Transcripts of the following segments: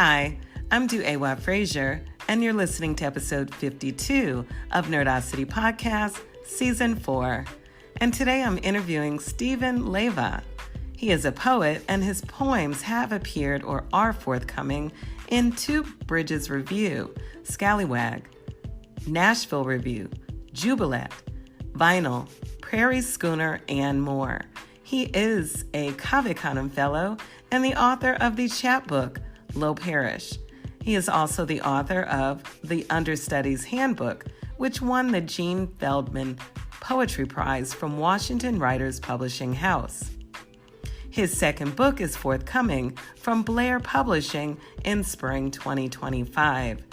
Hi, I'm DuEwa Frazier, and you're listening to episode 52 of Nerdacity Podcast, Season 4. And today I'm interviewing Steven Leyva. He is a poet, and his poems have appeared or are forthcoming in two Bridges Review Scalawag Nashville Review, Jubilat, Vinyl, Prairie Schooner, and more. He is a Cave Canem Fellow and the author of the chapbook, Low Parish. He is also the author of the Understudy's Handbook, which won the Jean Feldman Poetry Prize from Washington Writers Publishing House. His second book is forthcoming from Blair Publishing in spring 2025.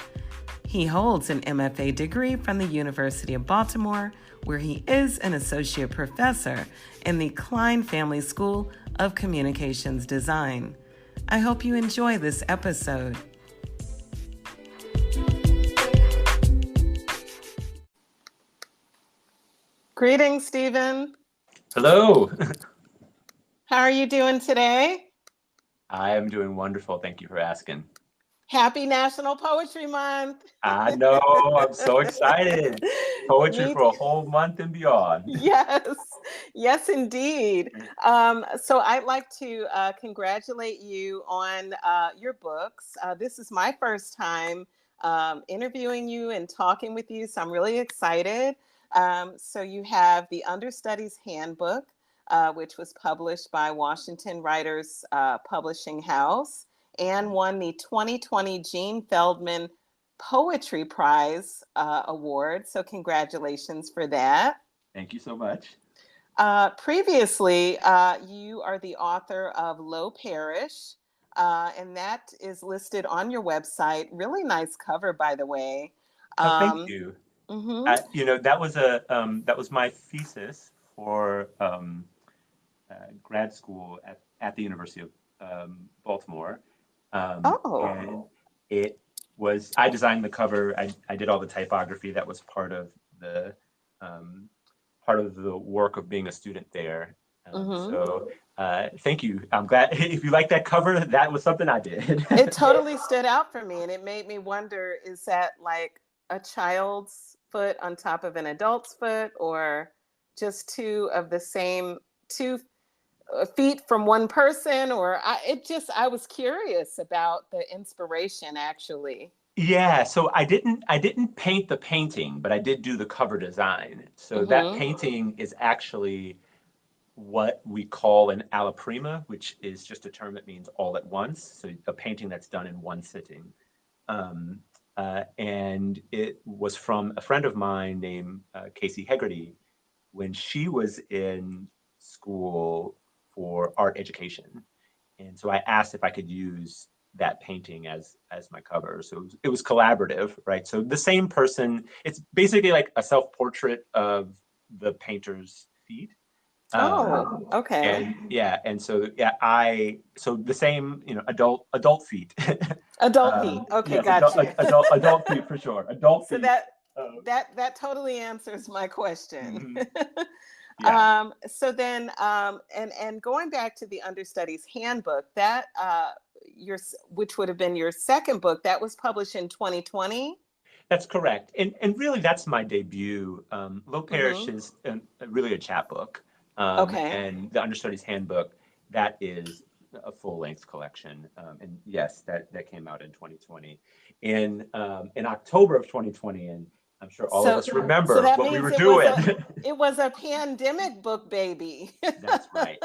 He holds an MFA degree from the University of Baltimore, where he is an associate professor in the Klein Family School of Communications Design. I hope you enjoy this episode. Greetings, Steven. Hello. How are you doing today? I am doing wonderful. Thank you for asking. Happy National Poetry Month. I know. I'm so excited. Poetry for a whole month and beyond. Yes, indeed. So I'd like to congratulate you on your books. This is my first time interviewing you and talking with you, so I'm really excited. So you have the Understudy's Handbook, which was published by Washington Writers Publishing House, and won the 2020 Jean Feldman Poetry Prize award. So congratulations for that. Thank you so much. Previously, you are the author of Low Parish, and that is listed on your website. Really nice cover, by the way. Thank you. Mm-hmm. That was my thesis for grad school at the University of Baltimore. And it was, I designed the cover. I did all the typography. That was part of the work of being a student there. So thank you. I'm glad if you like that cover, that was something I did. It totally stood out for me, and it made me wonder, is that like a child's foot on top of an adult's foot, or just two feet from one person? Or I was curious about the inspiration, actually. Yeah, so I didn't paint the painting, but I did do the cover design. So that painting is actually what we call an alla prima, which is just a term that means all at once. So a painting that's done in one sitting. And it was from a friend of mine named Casey Hegarty when she was in school for art education. And so I asked if I could use that painting as my cover. So it was collaborative, right? So the same person, it's basically like a self-portrait of the painter's feet. Okay. So the same, adult feet. Adult feet. Okay, yes, gotcha. Adult feet for sure. Adult feet. So that totally answers my question. Mm-hmm. Yeah. So then, and going back to the Understudy's Handbook, that which would have been your second book, that was published in 2020. That's correct, and really that's my debut. Low Parish is really a chapbook. And the Understudy's Handbook, that is a full-length collection. And yes, that came out in 2020. In October of 2020, and I'm sure all of us remember what we were doing. It was a pandemic book, baby. That's right.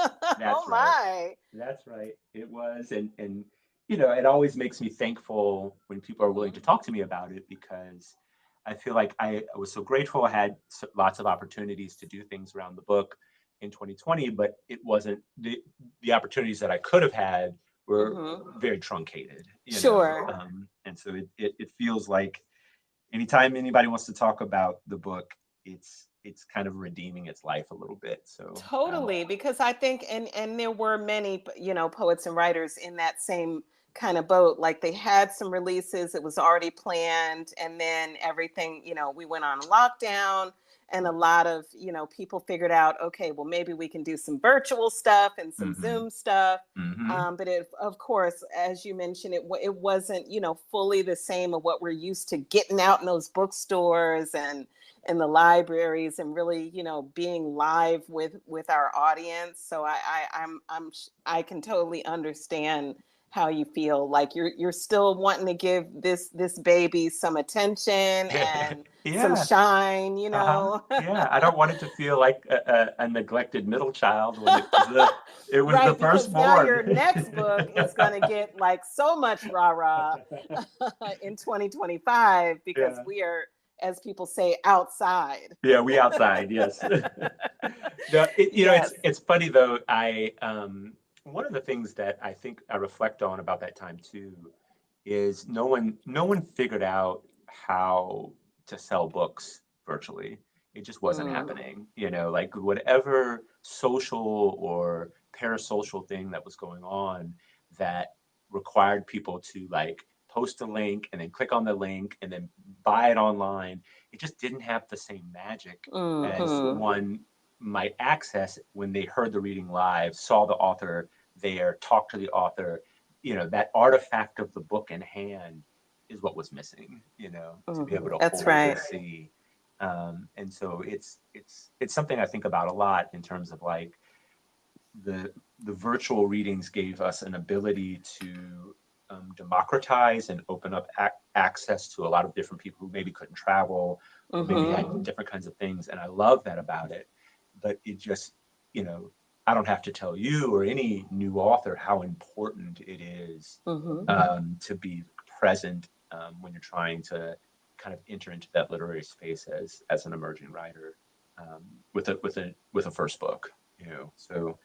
My. That's right. It was, and it always makes me thankful when people are willing to talk to me about it, because I feel like I was so grateful. I had lots of opportunities to do things around the book in 2020, but it wasn't the opportunities that I could have had were very truncated. Sure. And so it feels like anytime anybody wants to talk about the book, it's kind of redeeming its life a little bit. So totally, because I think, and there were many, poets and writers in that same kind of boat. Like they had some releases, it was already planned, and then everything, we went on lockdown, And a lot of, people figured out, okay, well, maybe we can do some virtual stuff and some Mm-hmm. Zoom stuff. Mm-hmm. But of course, as you mentioned, it wasn't, fully the same of what we're used to getting out in those bookstores and in the libraries and really, being live with our audience. So I can totally understand how you feel. Like you're still wanting to give this baby some attention and some Yeah. shine, Yeah. I don't want it to feel like a neglected middle child when it was the Right, because now your firstborn. next book is going to get like so much rah-rah in 2025 because Yeah. we are, as people say, outside. Yeah, we outside, yes. No, Yes. it's funny though. One of the things that I think I reflect on about that time too is no one figured out how to sell books virtually. It just wasn't happening. Like whatever social or parasocial thing that was going on that required people to like post a link and then click on the link and then buy it online. It just didn't have the same magic as one might access when they heard the reading live, saw the author there, talked to the author. That artifact of the book in hand is what was missing, to be able to That's hold right. and see. And so it's something I think about a lot in terms of like the virtual readings gave us an ability to democratize and open up access to a lot of different people who maybe couldn't travel, or maybe had different kinds of things. And I love that about it. But it just, I don't have to tell you or any new author how important it is to be present when you're trying to kind of enter into that literary space as an emerging writer with a first book. So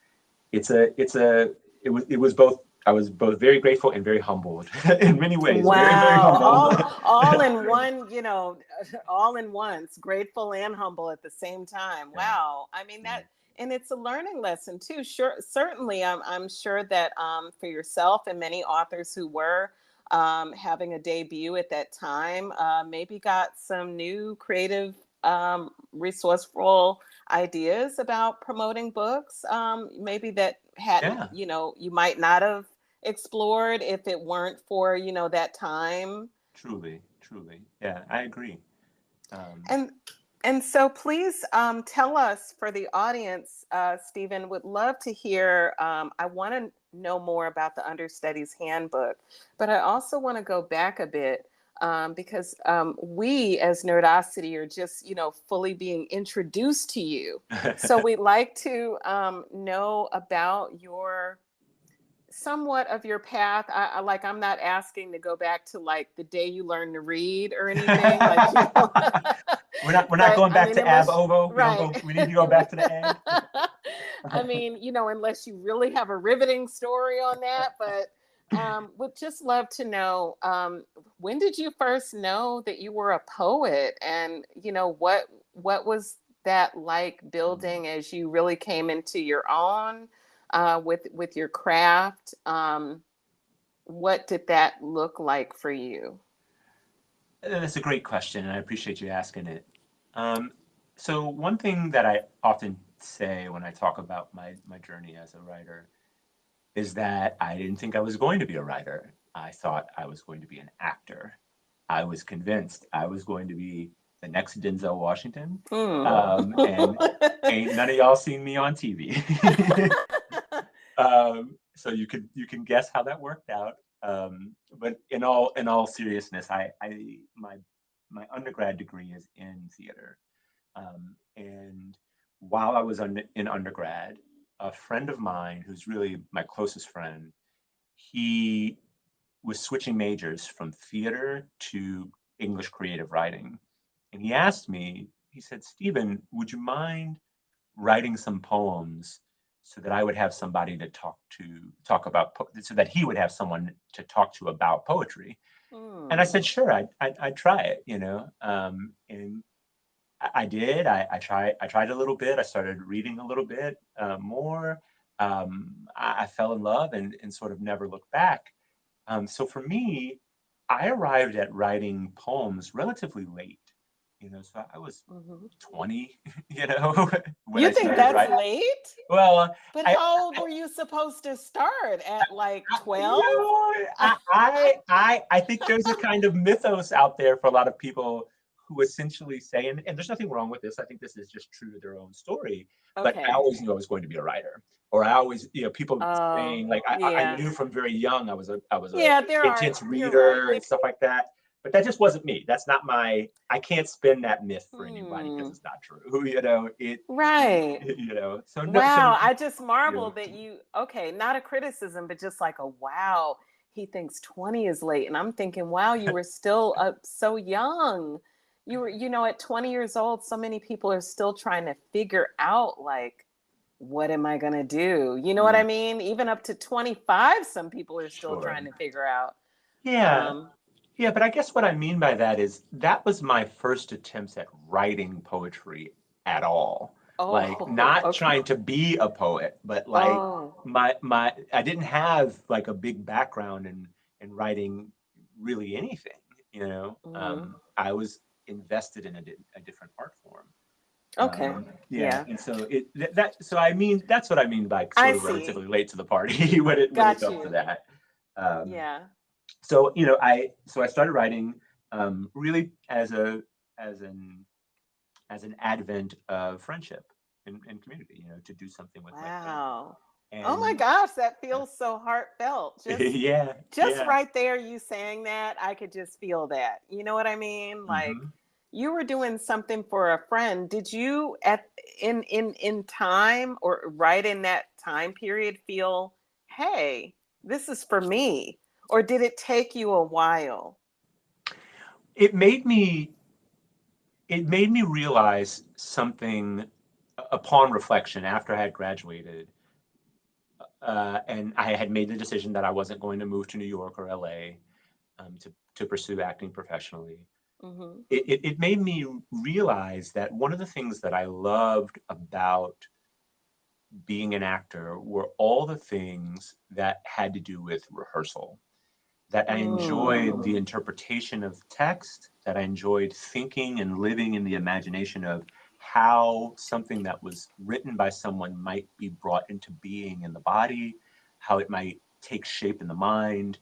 it was both. I was both very grateful and very humbled in many ways. Very, very Wow. humbled. All in one, all in once, grateful and humble at the same time. Yeah. Wow. I mean that, and it's a learning lesson too. Sure, certainly, I'm sure that for yourself and many authors who were having a debut at that time, maybe got some new creative, resourceful ideas about promoting books. Maybe that hadn't, Yeah. you might not have explored if it weren't for that time. Truly. Yeah, I agree. and and so please tell us, for the audience, Steven, would love to hear. I want to know more about the Understudy's Handbook, but I also want to go back a bit because we as Nerdacity are just fully being introduced to you. So we'd like to know about your somewhat of your path. I'm not asking to go back to like the day you learned to read or anything. Like we're not going back to ab unless, ovo. right. We need to go back to the egg. I mean, unless you really have a riveting story on that, but would just love to know, when did you first know that you were a poet, and what was that like building as you really came into your own with your craft? What did that look like for you? That's a great question, and I appreciate you asking it. So one thing that I often say when I talk about my journey as a writer is that I didn't think I was going to be a writer. I thought I was going to be an actor. I was convinced I was going to be the next Denzel Washington, and ain't none of y'all seen me on TV. So you can guess how that worked out. But in all seriousness, my undergrad degree is in theater, and while I was in undergrad, a friend of mine who's really my closest friend, he was switching majors from theater to English creative writing, and he asked me. He said, "Steven, would you mind writing some poems so that I would have somebody to talk about, so that he would have someone to talk to about poetry?" And I said, "Sure, I'd try it, and I did. I tried a little bit. I started reading a little bit more. I fell in love and sort of never looked back. So for me, I arrived at writing poems relatively late. So I was Mhm. 20, when You I think started that's writing. late? Well, But I, how old were you supposed to start? At like I, 12? I think there's a kind of mythos out there for a lot of people who essentially say, and there's nothing wrong with this. I think this is just true to their own story. But I Okay. always knew I was going to be a writer, or I always, people Oh, saying like I yeah. knew from very young I was a Yeah, intense you're right. reader and stuff like that. But that just wasn't me. That's not I can't spin that myth for anybody because Hmm. it's not true. It, Right. so no, so Wow. I just marvel you that okay, not a criticism, but just like a wow, he thinks 20 is late. And I'm thinking, wow, you were still up so young. You were, at 20 years old, so many people are still trying to figure out, like, what am I going to do? You know what I mm, mean? Even up to 25, some people are still sure. trying to figure out. Yeah. Um, Yeah, but I guess what I mean by that is that was my first attempts at writing poetry at all. Like oh, not okay. trying to be a poet, but like Oh, my I didn't have like a big background in writing really anything. mhm. I was invested in a different art form. Okay. Yeah, Yeah. and so so I mean that's what I mean by I sort of see. relatively late to the party when it Got comes to you. that. Um, Yeah. so I started writing really as an as an advent of friendship and community, to do something with my family. Wow. Oh my And gosh, that feels so heartfelt. yeah, Just yeah. right there, you saying that, I could just feel that. You know what I mean? Like hmm you were doing something for a friend. Did you in time or right in that time period feel, hey, this is for me? Or did it take you a while? It made me it made me realize something upon reflection after I had graduated, and I had made the decision that I wasn't going to move to New York or LA to pursue acting professionally. Hmm. It made me realize that one of the things that I loved about being an actor were all the things that had to do with rehearsal. That I enjoyed the Mm. interpretation of text, that I enjoyed thinking and living in the imagination of how something that was written by someone might be brought into being in the body, how it might take shape in the mind.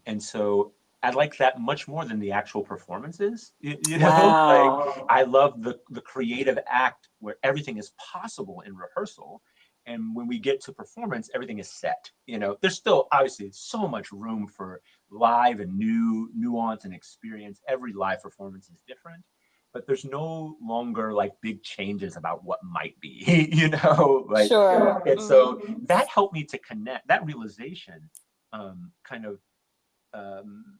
And so I like that much more than the actual performances. Like Wow. I love the creative act where everything is possible in rehearsal. And when we get to performance, everything is set. There's still obviously so much room for live and new nuance and experience. Every live performance is different, but there's no longer like big changes about what might be, like. Sure. And Hmm. so that helped me to connect. That realization kind of um,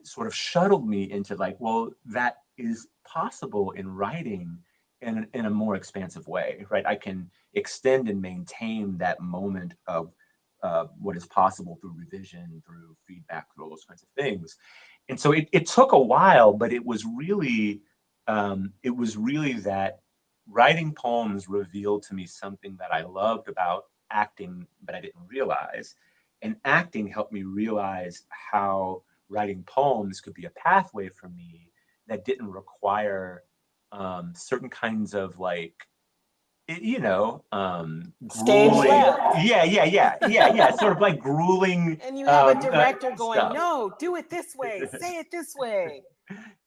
sort of shuttled me into like, well, that is possible in writing in a more expansive way, right? I can extend and maintain that moment of what is possible through revision, through feedback, through all those kinds of things. And so it took a while, but it was really that writing poems revealed to me something that I loved about acting, but I didn't realize. And acting helped me realize how writing poems could be a pathway for me that didn't require certain kinds of like Stage grueling, left. yeah, sort of like grueling And you have a director going, stuff. no, do it this way, say it this way.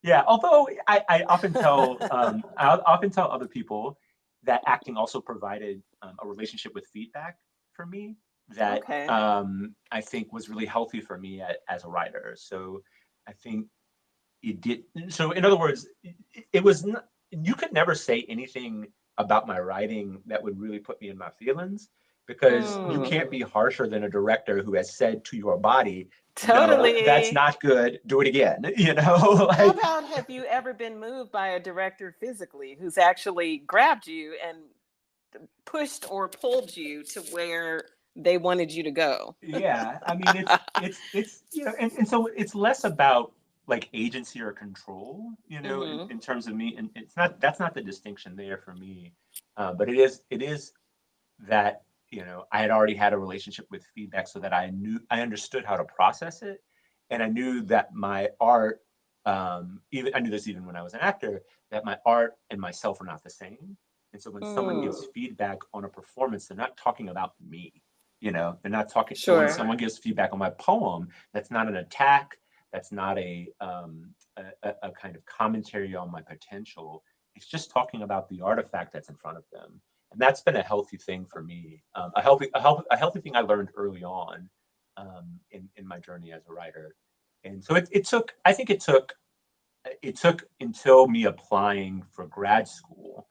Yeah, although I often tell other people that acting also provided a relationship with feedback for me that Okay. I think was really healthy for me as a writer. So I think it did. So in other words, it was not, you could never say anything about my writing that would really put me in my feelings because you Mm, can't be harsher than a director who has said to your body, no, that's totally. not good, do it again. How Like about, have you ever been moved by a director physically who's actually grabbed you and pushed or pulled you to where they wanted you to go? yeah, I mean it's and so it's less about like agency or control, Hmm. in terms of me, and that's not the distinction there for me. But it is that I had already had a relationship with feedback so that I understood how to process it, and I knew that my art even I knew this even when I was an actor, that my art and myself are not the same. And so when someone gives feedback on a performance, they're not talking about me. They're not talking. So when someone gives feedback on my poem, that's not an attack. That's not a kind of commentary on my potential. It's just talking about the artifact that's in front of them, and that's been a healthy thing for me. A healthy thing I learned early on in my journey as a writer. And so it took. I think it took until me applying for grad school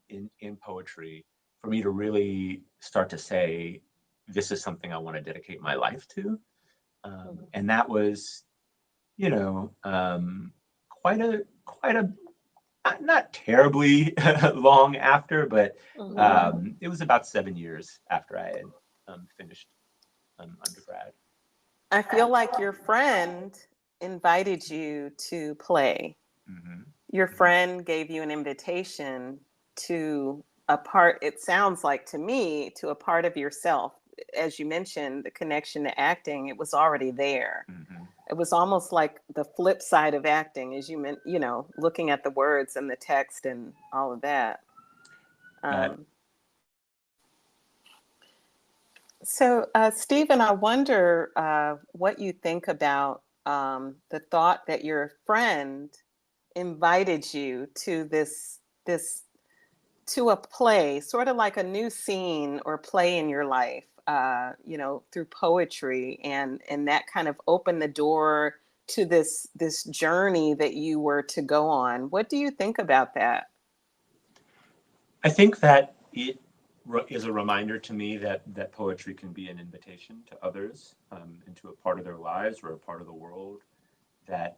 in poetry for me to really start to say, this is something I want to dedicate my life to. And that was, quite a not terribly long after, but it was about 7 years after I had finished undergrad. I feel like your friend invited you to play. Your friend gave you an invitation to a part, it sounds like to me, to a part of yourself. As you mentioned, the connection to acting, it was already there. It was almost like the flip side of acting, as you meant, looking at the words and the text and all of that. So, Steven, I wonder what you think about the thought that your friend invited you to this to a play, sort of like a new scene or play in your life, through poetry, and that kind of opened the door to this journey that you were to go on. What do you think about that? I think that it is a reminder to me that poetry can be an invitation to others into a part of their lives or a part of the world that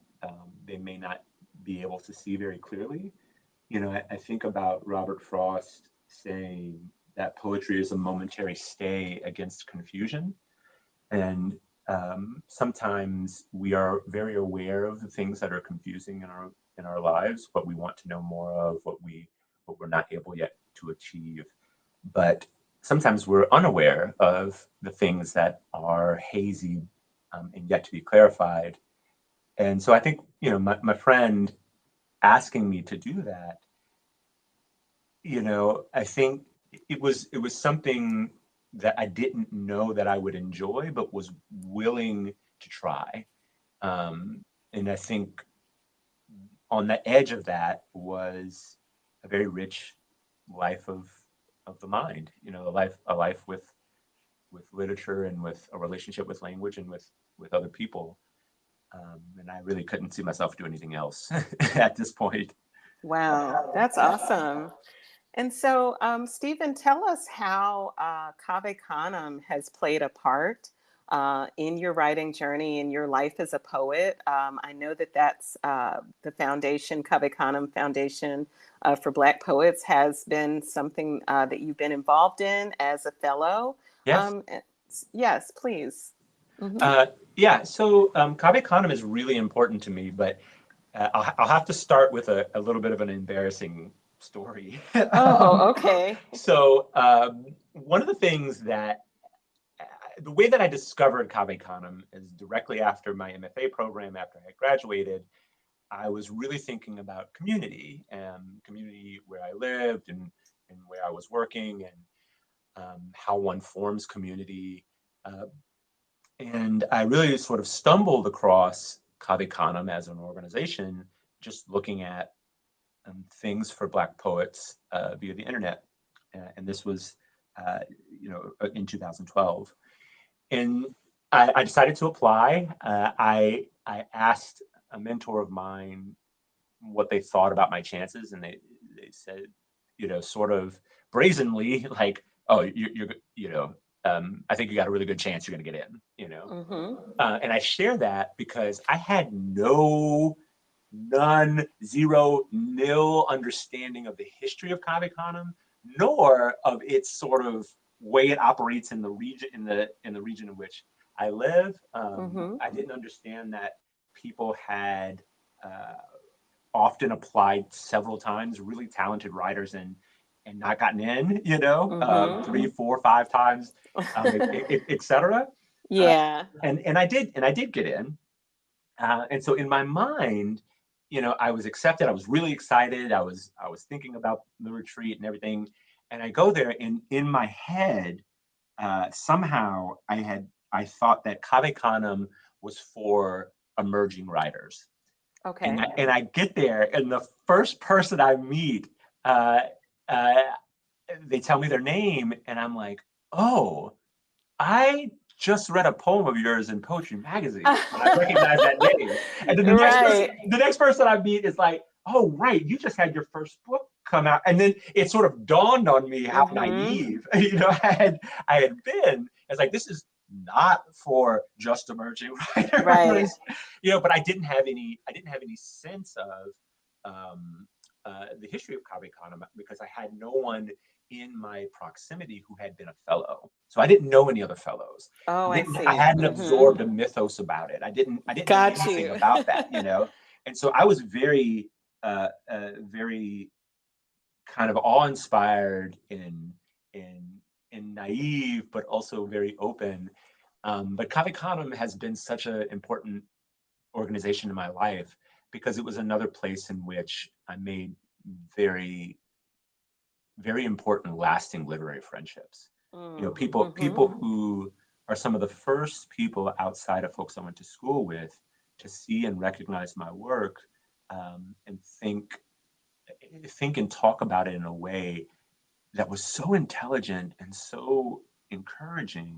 they may not be able to see very clearly. I think about Robert Frost saying that poetry is a momentary stay against confusion. And sometimes we are very aware of the things that are confusing in our lives, what we want to know more of, what we're not able yet to achieve. But sometimes we're unaware of the things that are hazy and yet to be clarified. And so I think, my friend asking me to do that, I think it was something that I didn't know that I would enjoy, but was willing to try. And I think on the edge of that was a very rich life of the mind, a life with literature and with a relationship with language and with other people. And I really couldn't see myself do anything else at this point. Wow, that's awesome. And so, Steven, tell us how Cave Canem has played a part in your writing journey, in your life as a poet. I know that's the foundation, Cave Canem Foundation for Black Poets, has been something that you've been involved in as a fellow. Yes. Yes, please. So Cave Canem is really important to me, but I'll have to start with a little bit of an embarrassing story. Oh, okay. So one of the things that the way that I discovered Cave Canem is directly after my MFA program, after I graduated. I was really thinking about community where I lived and where I was working, and how one forms community. And I really sort of stumbled across Cave Canem as an organization, just looking at things for Black poets via the internet. And this was, in 2012. And I decided to apply. I asked a mentor of mine what they thought about my chances, and they said, sort of brazenly, like, "Oh, I think you got a really good chance you're going to get in." And I share that because I had none, zero, nil understanding of the history of Cave Canem, nor of its sort of way it operates in the region in which I live. I didn't understand that people had often applied several times, really talented writers, and not gotten in, 3, 4, 5 times, et cetera. Yeah. And I did get in. And so in my mind, I was accepted. I was really excited. I was thinking about the retreat and everything. And I go there, and in my head, somehow I thought that Cave Canem was for emerging writers. Okay. And I get there, and the first person I meet, uh, uh, they tell me their name, and I'm like, oh, I just read a poem of yours in Poetry Magazine, and I recognize that name. And then the next person I meet is like, oh, right, you just had your first book come out. And then it sort of dawned on me how naive, I had been. It's like, this is not for just emerging writers, Right. But I didn't have any sense of the history of Cave Canem because I had no one in my proximity who had been a fellow. So I didn't know any other fellows. Oh, I see. I hadn't absorbed a mythos about it. I didn't know anything about that, And so I was very, very kind of awe-inspired and naive, but also very open. But Cave Canem has been such an important organization in my life because it was another place in which I made very, very important, lasting literary friendships. People who are some of the first people outside of folks I went to school with to see and recognize my work, and think and talk about it in a way that was so intelligent and so encouraging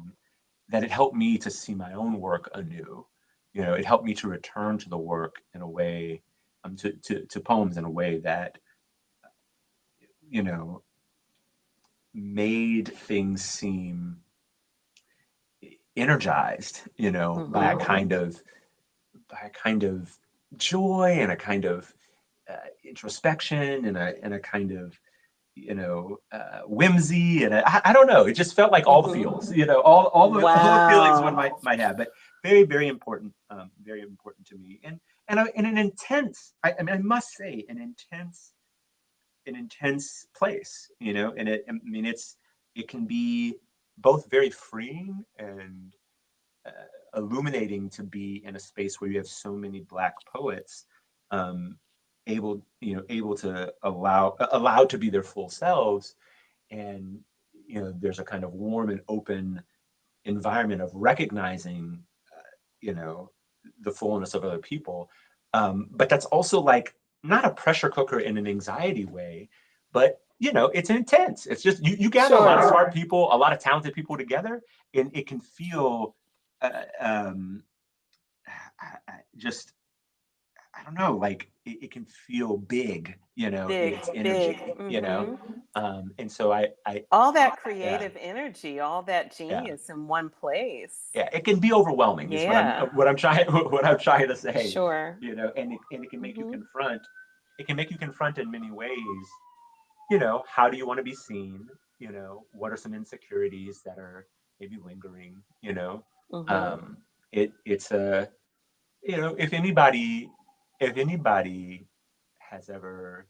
that it helped me to see my own work anew. It helped me to return to the work in a way, to poems in a way that, made things seem energized, by a kind of joy and a kind of introspection and a kind of whimsy, and I don't know. It just felt like all the feels, all the feelings one might have, but very, very important, to me, and an intense. I mean, I must say, an intense place, and it can be both very freeing and illuminating to be in a space where you have so many Black poets, able to allowed to be their full selves, and there's a kind of warm and open environment of recognizing the fullness of other people, but that's also like not a pressure cooker in an anxiety way, but it's intense. It's just you gather a lot of smart people, a lot of talented people together, and it can feel just, I don't know, like it can feel big, in its energy, and so I all that creative energy, all that genius in one place. Yeah, it can be overwhelming. Yeah. Is what I'm trying to say. Sure. And it can make you confront. It can make you confront in many ways. How do you want to be seen? What are some insecurities that are maybe lingering? It's a, if anybody has ever,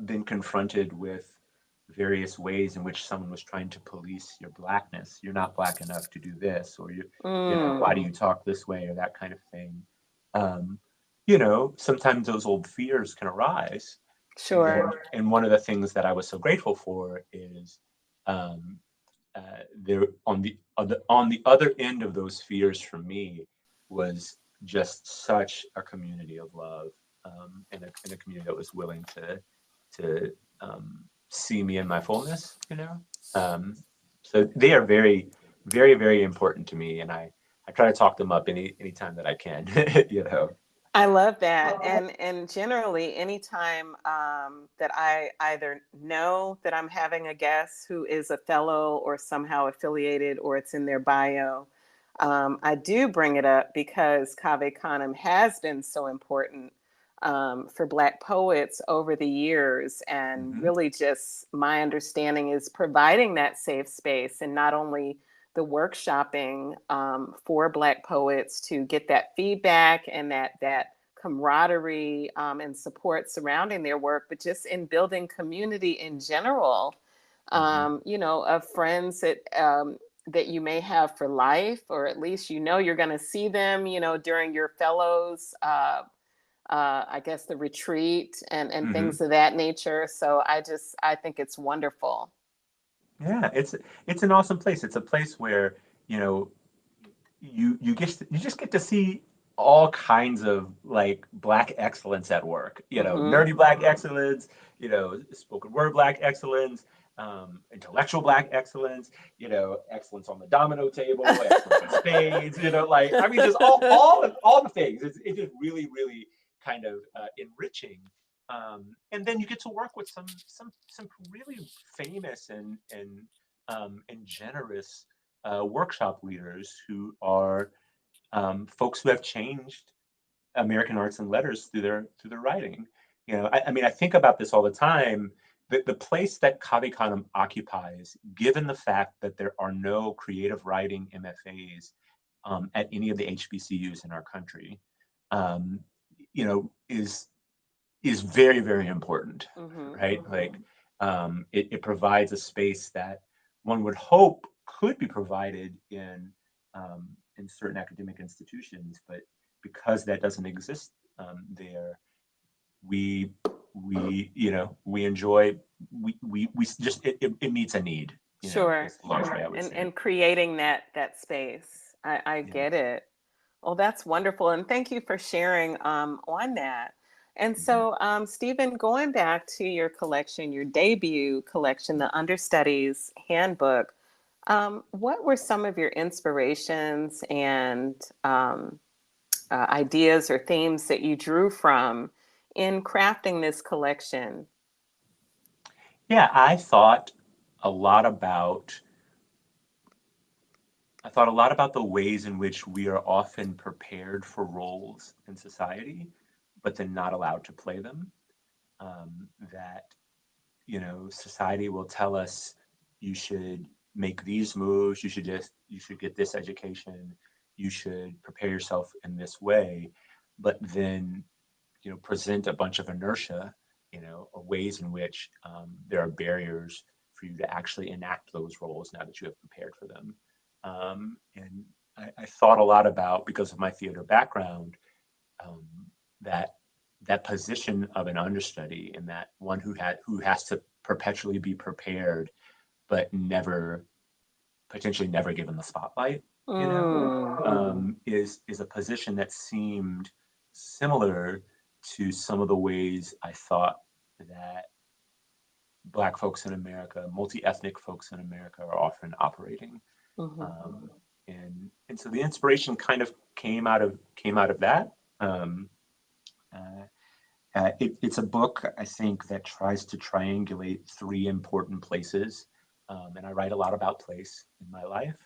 been confronted with various ways in which someone was trying to police your Blackness. You're not Black enough to do this, or why do you talk this way, or that kind of thing. Sometimes those old fears can arise. Sure. And one of the things that I was so grateful for is there on the other end of those fears for me was just such a community of love, and a community that was willing to see me in my fullness. So they are very, very, very important to me, and I try to talk them up anytime that I can. I love that. And generally, anytime that I either know that I'm having a guest who is a fellow or somehow affiliated, or it's in their bio, I do bring it up because Cave Canem has been so important for Black poets over the years. And really just my understanding is providing that safe space, and not only the workshopping for Black poets to get that feedback and that camaraderie and support surrounding their work, but just in building community in general, of friends that that you may have for life, or at least you're going to see them, during your fellows, I guess the retreat and things of that nature. So I think it's wonderful. Yeah, it's an awesome place. It's a place where, you just get to see all kinds of like Black excellence at work. Nerdy Black excellence, spoken word Black excellence, intellectual Black excellence, excellence on the domino table, excellence in spades. Just all the things. It's just really, really kind of enriching. And then you get to work with some really famous and generous workshop leaders who are folks who have changed American arts and letters through their writing. I think about this all the time. The place that Cave Canem occupies, given the fact that there are no creative writing MFAs at any of the HBCUs in our country, is very, very important, right? Like, it provides a space that one would hope could be provided in certain academic institutions, but because that doesn't exist there, we enjoy, we just, it meets a need. Sure. And creating that space. I get it. Well, that's wonderful. And thank you for sharing on that. And so, Steven, going back to your collection, your debut collection, the Understudies Handbook, what were some of your inspirations and ideas or themes that you drew from in crafting this collection? Yeah, I thought a lot about the ways in which we are often prepared for roles in society, but then not allowed to play them. That, society will tell us you should make these moves, you should get this education, you should prepare yourself in this way, but then, present a bunch of inertia, or ways in which there are barriers for you to actually enact those roles now that you have prepared for them. And I thought a lot about, because of my theater background, that position of an understudy, and that one who has to perpetually be prepared, but potentially never given the spotlight, is a position that seemed similar to some of the ways I thought that Black folks in America, multi-ethnic folks in America, are often operating. And so the inspiration kind of came out of that. It's a book, I think, that tries to triangulate three important places. And I write a lot about place in my life.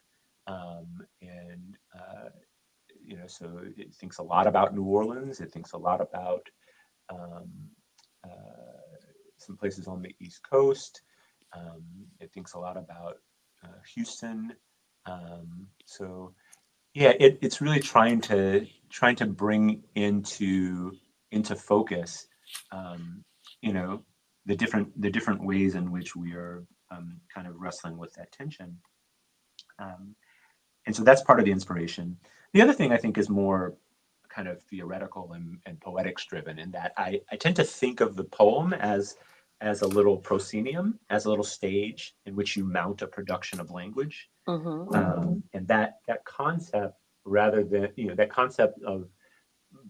So it thinks a lot about New Orleans. It thinks a lot about some places on the East Coast. It thinks a lot about Houston. So yeah, it's really trying to bring into focus, the different ways in which we are kind of wrestling with that tension. And so that's part of the inspiration. The other thing I think is more kind of theoretical and poetics driven, in that I tend to think of the poem as a little proscenium, as a little stage in which you mount a production of language. And that concept, rather than, that concept of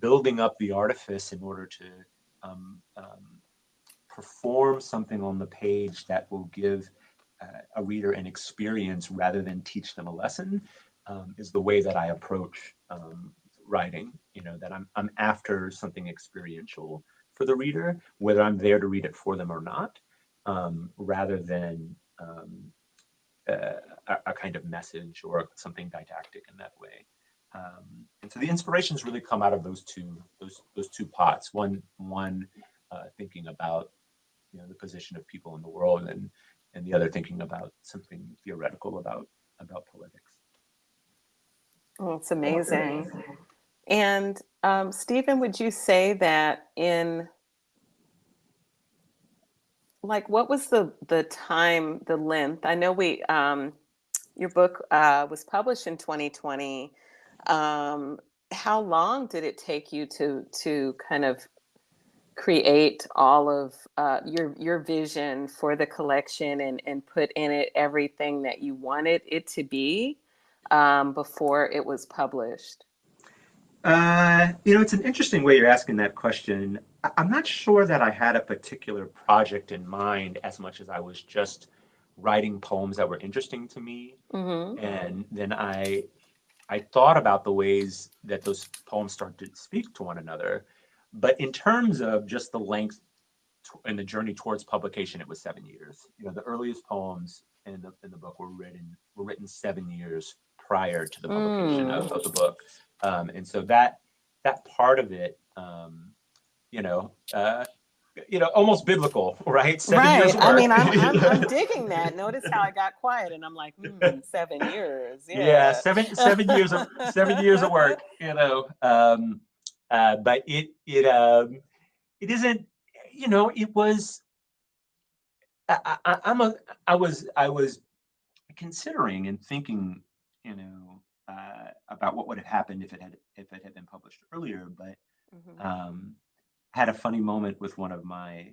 building up the artifice in order to perform something on the page that will give a reader an experience rather than teach them a lesson, is the way that I approach writing. That I'm after something experiential for the reader, whether I'm there to read it for them or not, rather than a kind of message or something didactic in that way. And so the inspirations really come out of those two pots. One thinking about the position of people in the world, and the other thinking about something theoretical about poetics. Oh, it's amazing. And Steven, would you say that what was the time, the length? I know Your book was published in 2020. How long did it take you to kind of create all of your vision for the collection and put in it everything that you wanted it to be before it was published? It's an interesting way you're asking that question. I'm not sure that I had a particular project in mind as much as I was just writing poems that were interesting to me. Mm-hmm. And then I thought about the ways that those poems start to speak to one another. But in terms of just the length and the journey towards publication, it was 7 years. The earliest poems in the book were written 7 years prior to the publication of the book. And so that part of it, almost biblical, right? 7 years of work. I mean, I'm digging that. Notice how I got quiet, and I'm like, 7 years. Yeah, 7 years of 7 years of work. But it isn't. It was. I was considering and thinking, about what would have happened if it had been published earlier, but had a funny moment with one of my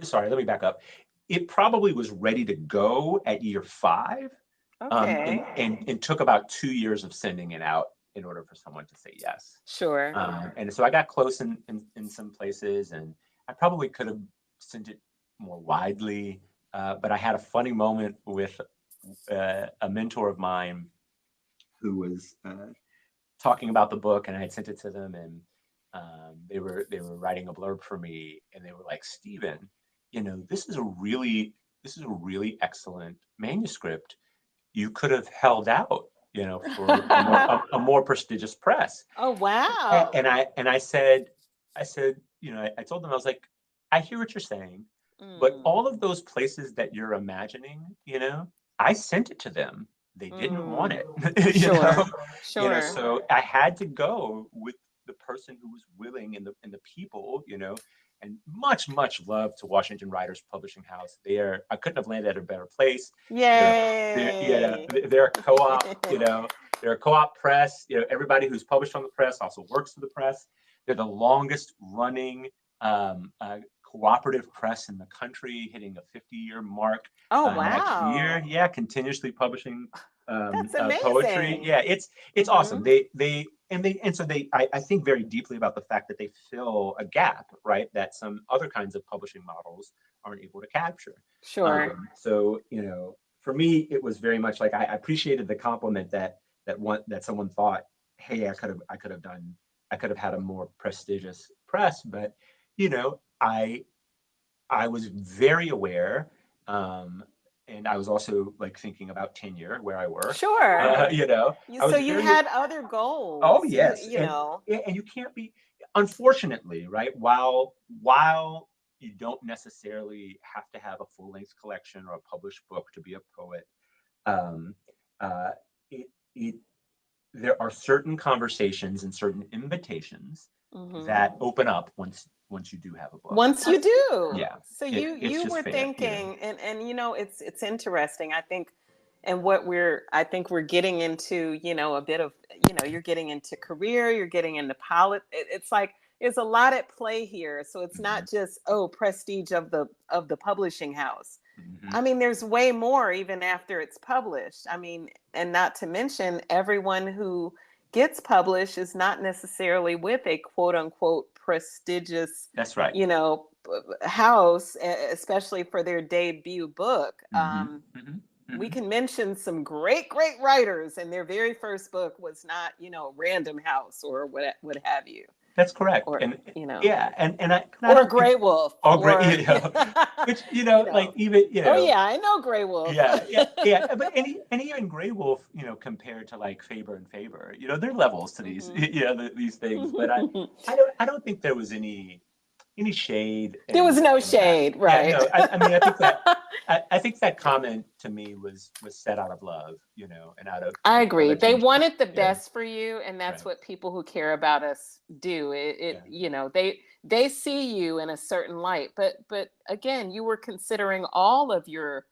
sorry, let me back up. It probably was ready to go at year 5. Okay. And took about 2 years of sending it out in order for someone to say yes. Sure. And so I got close in some places, and I probably could have sent it more widely, but I had a funny moment with a mentor of mine who was talking about the book, and I had sent it to them, and they were writing a blurb for me, and they were like, "Steven, this is a really excellent manuscript. You could have held out, for a more prestigious press." Oh, wow. And I said, I told them, I was like, "I hear what you're saying, but all of those places that you're imagining, I sent it to them. They didn't want it." Sure. So I had to go with the person who was willing, and the people, and much love to Washington Writers Publishing House. I couldn't have landed at a better place. Yay! They're a co-op. They're a co-op press. Everybody who's published on the press also works for the press. They're the longest running cooperative press in the country, hitting a 50-year mark. Oh, wow. Next year. Yeah, continuously publishing That's amazing. poetry. Yeah, it's awesome. I think very deeply about the fact that they fill a gap, right, that some other kinds of publishing models aren't able to capture. Sure. So for me, it was very much like I appreciated the compliment that someone thought, "Hey, I could have had a more prestigious press," but I was very aware, and I was also like thinking about tenure where I work. Sure. So you had other goals. Oh, yes. And you can't be, unfortunately, right? While you don't necessarily have to have a full-length collection or a published book to be a poet, there are certain conversations and certain invitations that open up once you do have a book. Once you do. Yeah. So you were thinking, and it's interesting, I think, and I think we're getting into, a bit of, you're getting into career, you're getting into politics. It's like, there's a lot at play here. So it's not just, prestige of the publishing house. I mean, there's way more even after it's published. I mean, and not to mention, everyone who gets published is not necessarily with a quote unquote prestigious, that's right, house, especially for their debut book. We can mention some great writers, and their very first book was not, Random House or what have you. That's correct. Or, yeah, and I or Grey Wolf. Which like even Oh yeah, I know Grey Wolf. yeah. But even Grey Wolf, compared to like Faber and Faber, there are levels to these, these things. But I don't think there was any shade. There was no shade, right? Yeah, no, I mean, I think that comment to me was set out of love, and out of. I agree. They wanted the best for you, and that's what people who care about us do. They see you in a certain light, but again, you were considering all of your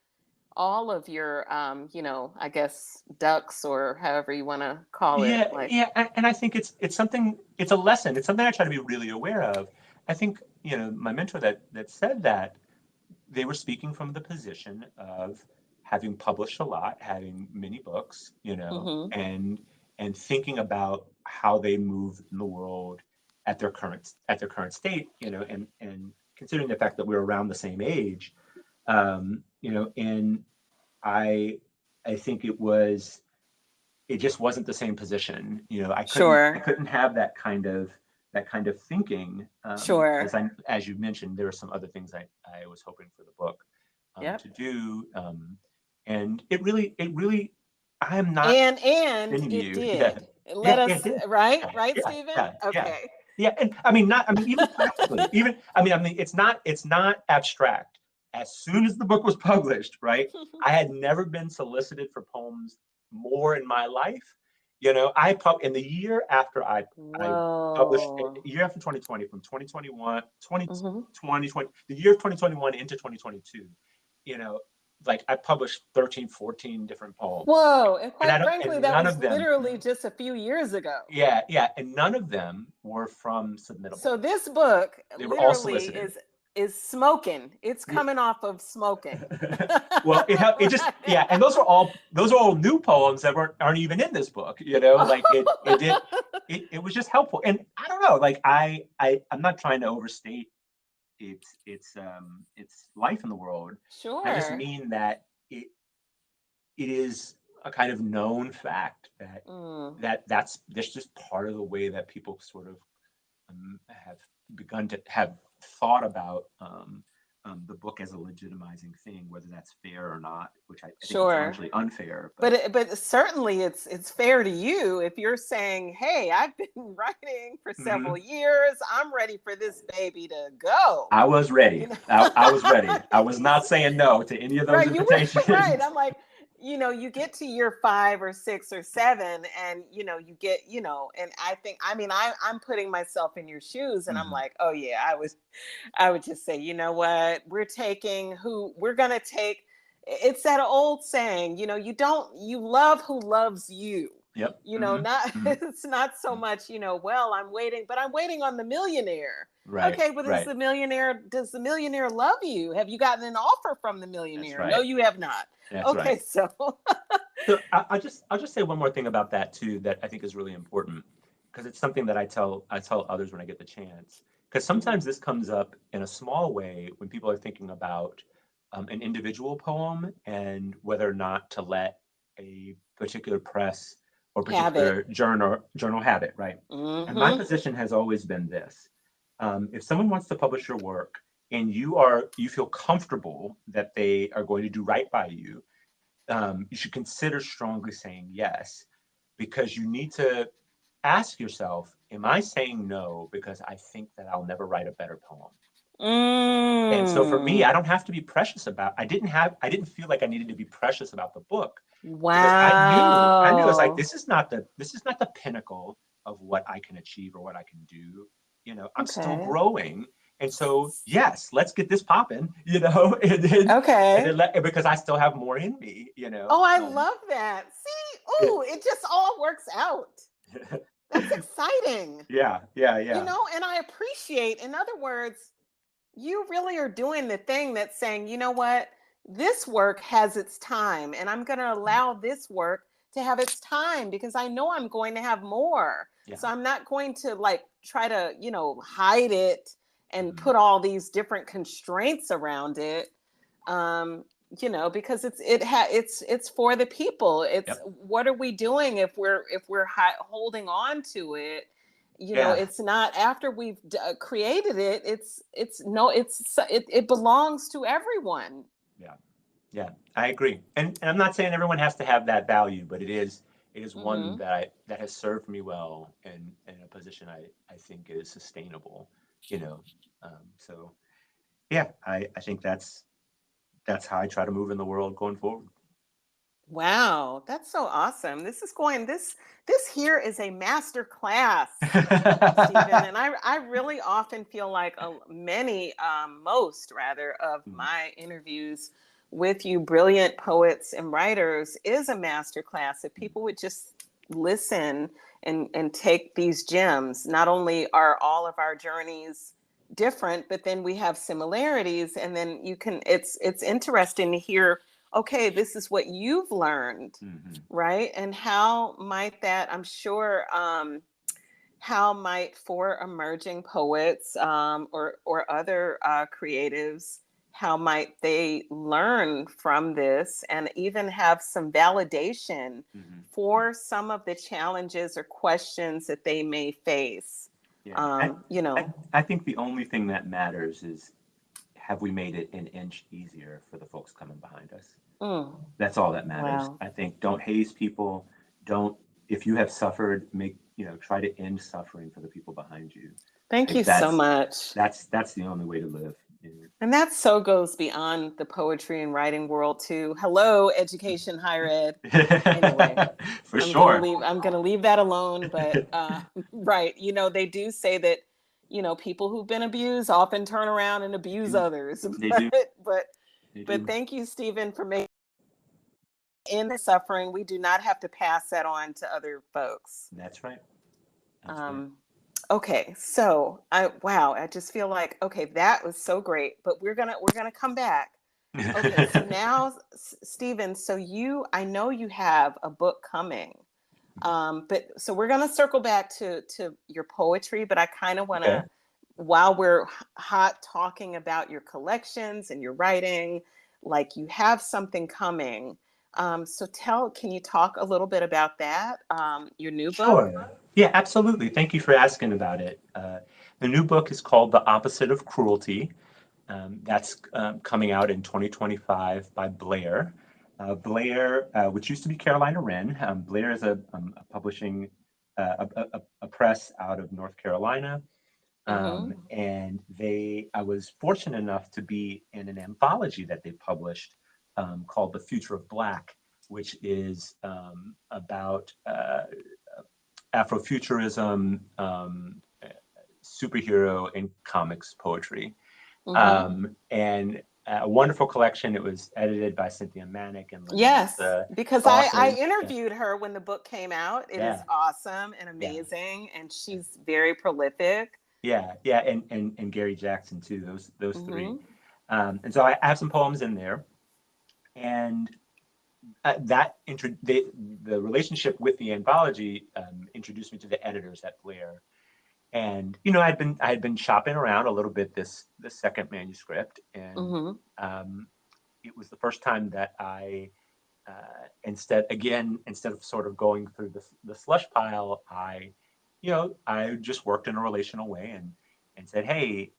all of your, I guess ducks or however you want to call it. Yeah, Like, yeah, and I think it's something. It's a lesson. It's something I try to be really aware of. I think my mentor that said that they were speaking from the position of having published a lot, having many books, mm-hmm. and thinking about how they move in the world at their current state, and considering the fact that we're around the same age, and I think it just wasn't the same position. I Sure. couldn't have that kind of thinking. Sure. As you mentioned, there are some other things I was hoping for the book Yep. to do. And it really, I am not And kidding it you. did. Yeah. Let Yeah, us, it did. right, Yeah, Stephen? yeah, yeah. Okay. Yeah, and even practically, it's not abstract. As soon as the book was published, right, I had never been solicited for poems more in my life. In the year after I published, Whoa. year after 2020, from 2021, Mm-hmm. 2020, the year of 2021 into 2022, like I published 13, 14 different poems. Whoa. And quite frankly, And that none was of them, literally just a few years ago. yeah, and none of them were from submittable. So this book They were all literally solicited. is smoking. It's coming off of smoking. Well, it just, yeah, and those are all new poems that aren't even in this book. Like it was just helpful, and I don't know, like I'm not trying to overstate its life in the world. Sure. I just mean that it is a kind of known fact that that's just part of the way that people sort of have begun to have thought about the book as a legitimizing thing, whether that's fair or not, which I think is largely unfair. But certainly it's fair to you if you're saying, hey, I've been writing for several years. I'm ready for this baby to go. I was ready. I was ready. I was not saying no to any of those invitations. Right. I'm like, you get to year 5 or 6 or 7 and, you get, and I think, I'm putting myself in your shoes and I'm like, oh yeah, I would just say, you know what, we're going to take, it's that old saying, you love who loves you. Yep. It's not so much, well, I'm waiting on the millionaire. Right. Okay, but does the millionaire love you? Have you gotten an offer from the millionaire? Right. No, you have not. That's okay, right. So I'll just say one more thing about that too that I think is really important, because it's something that I tell others when I get the chance. Because sometimes this comes up in a small way when people are thinking about an individual poem and whether or not to let a particular press or particular journal have it, right? And my position has always been this: if someone wants to publish your work and you feel comfortable that they are going to do right by you, you should consider strongly saying yes, because you need to ask yourself, am I saying no because I think that I'll never write a better poem? And so for me, I don't have to be precious about, I didn't feel like I needed to be precious about the book. Wow. Because I knew it's like, this is not the pinnacle of what I can achieve or what I can do. I'm still growing. And so, yes, let's get this popping, and then because I still have more in me, Oh, I love that. See, it just all works out. That's exciting. Yeah. And I appreciate, in other words, you really are doing the thing that's saying, you know what, this work has its time, and I'm going to allow this work to have its time because I know I'm going to have more. Yeah. So I'm not going to try to, hide it and put all these different constraints around it. Because it's for the people. It's what are we doing if we're holding on to it? It's not after we've created it. It belongs to everyone. Yeah, I agree. And I'm not saying everyone has to have that value, but it is one that has served me well and in a position I think is sustainable. So yeah, I think that's how I try to move in the world going forward. Wow, that's so awesome. This here is a master class, Steven. And I really often feel like most of my interviews with you brilliant poets and writers is a masterclass. If people would just listen and take these gems, not only are all of our journeys different, but then we have similarities, and then it's interesting to hear, okay, this is what you've learned, right? And how might that, I'm sure, how might for emerging poets or other creatives, how might they learn from this and even have some validation for some of the challenges or questions that they may face? Yeah, I think the only thing that matters is, have we made it an inch easier for the folks coming behind us? That's all that matters. Wow. I think don't haze people. If you have suffered, try to end suffering for the people behind you. Thank you so much. That's the only way to live. And that so goes beyond the poetry and writing world too. Hello, education, higher ed. Anyway, For sure. I'm going to leave that alone. But right, they do say that, people who've been abused often turn around and abuse others. But thank you, Steven, for making in the suffering. We do not have to pass that on to other folks. That's right. Okay, so I just feel like, okay, that was so great, but we're gonna come back. Okay, so now, Steven, so I know you have a book coming, but so we're gonna circle back to your poetry, but I kind of want to, while we're hot talking about your collections and your writing, like you have something coming. So can you talk a little bit about that? Your new book? Sure. Yeah, absolutely. Thank you for asking about it. The new book is called The Opposite of Cruelty. That's coming out in 2025 by Blair. Blair, which used to be Carolina Wren. Blair is a publishing, a press out of North Carolina. And I was fortunate enough to be in an anthology that they published called The Future of Black, which is about Afrofuturism, superhero, and comics poetry. And a wonderful collection. It was edited by Cynthia Manick. Yes, because awesome. I interviewed her when the book came out. It is awesome and amazing, and she's very prolific. Yeah, and Gary Jackson too. Those three. And so I have some poems in there, and the relationship with the anthology introduced me to the editors at Blair. And I had been shopping around a little bit this second manuscript, and it was the first time that I instead of sort of going through the slush pile, I just worked in a relational way and said, hey,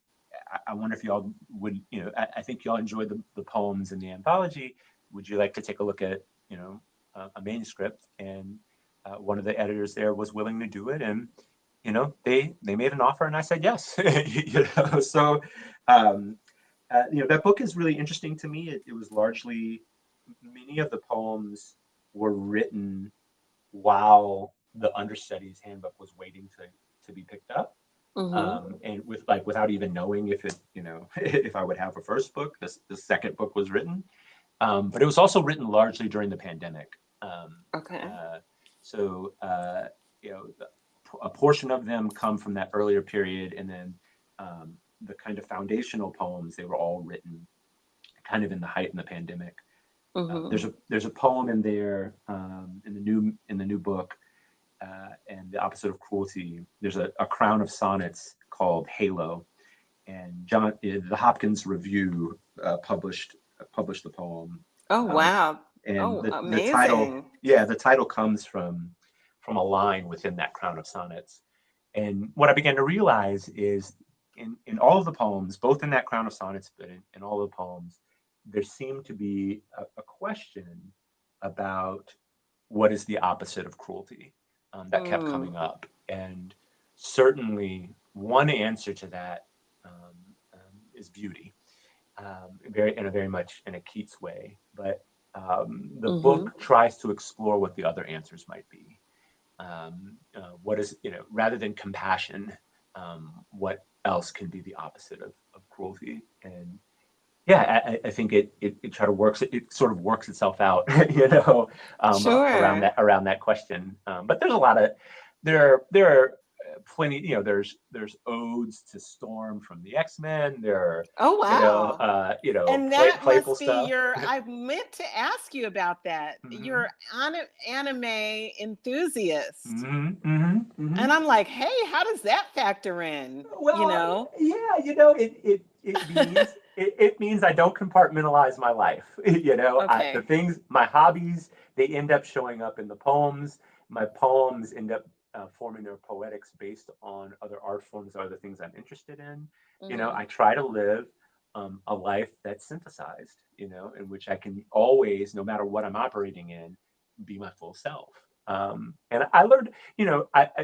I wonder if y'all would, I think y'all enjoyed the poems in the anthology. Would you like to take a look at a manuscript? And one of the editors there was willing to do it, and they made an offer, and I said yes. So that book is really interesting to me. It was largely, many of the poems were written while the Understudy's Handbook was waiting to be picked up, and without even knowing if if I would have a first book. The second book was written, but it was also written largely during the pandemic. So a portion of them come from that earlier period, and then the kind of foundational poems, they were all written kind of in the height of the pandemic. There's a poem in there in the new book, and The Opposite of Cruelty. There's a crown of sonnets called Halo, and the Hopkins Review published the poem. Oh wow! And amazing! The title comes from a line within that crown of sonnets. And what I began to realize is in all of the poems, both in that crown of sonnets, but in all the poems, there seemed to be a question about what is the opposite of cruelty that kept coming up. And certainly one answer to that is beauty, very much in a Keats way. But the book tries to explore what the other answers might be. What is, rather than compassion, what else can be the opposite of cruelty? And I think it sort of works itself out, Sure. around that question. But there's a lot of there are plenty. There's odes to Storm from the X-Men. There are Oh, wow. And that playful must be stuff. I meant to ask you about that. Mm-hmm. You're an anime enthusiast. Mm-hmm, mm-hmm, mm-hmm. And I'm like, hey, how does that factor in? Well, it means I don't compartmentalize my life. Okay. The things, my hobbies, they end up showing up in the poems. My poems end up forming their poetics based on other art forms or other things I'm interested in. I try to live a life that's synthesized, in which I can always, no matter what I'm operating in, be my full self. And I learned,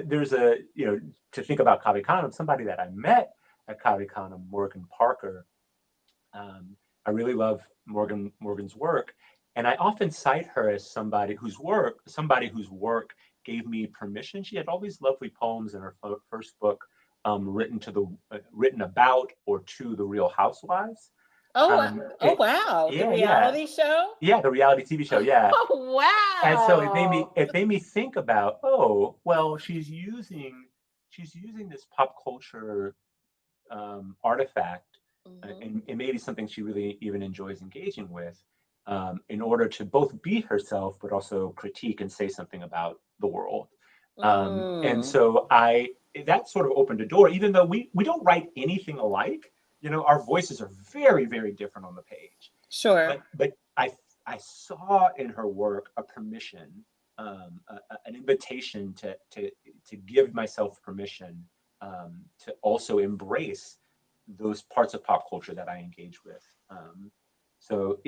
there's to think about Cave Canem, somebody that I met at Cave Canem, Morgan Parker. I really love Morgan's work, and I often cite her as somebody whose work gave me permission. She had all these lovely poems in her first book, written about or to the Real Housewives. Wow! The reality show. Yeah, the reality TV show. Yeah. Oh, wow! And so it made me think about, oh, well, she's using this pop culture artifact, and maybe something she really even enjoys engaging with, in order to both be herself, but also critique and say something about the world. And so that sort of opened a door, even though we don't write anything alike. Our voices are very, very different on the page. Sure. But I saw in her work a permission, an invitation to give myself permission to also embrace those parts of pop culture that I engage with. So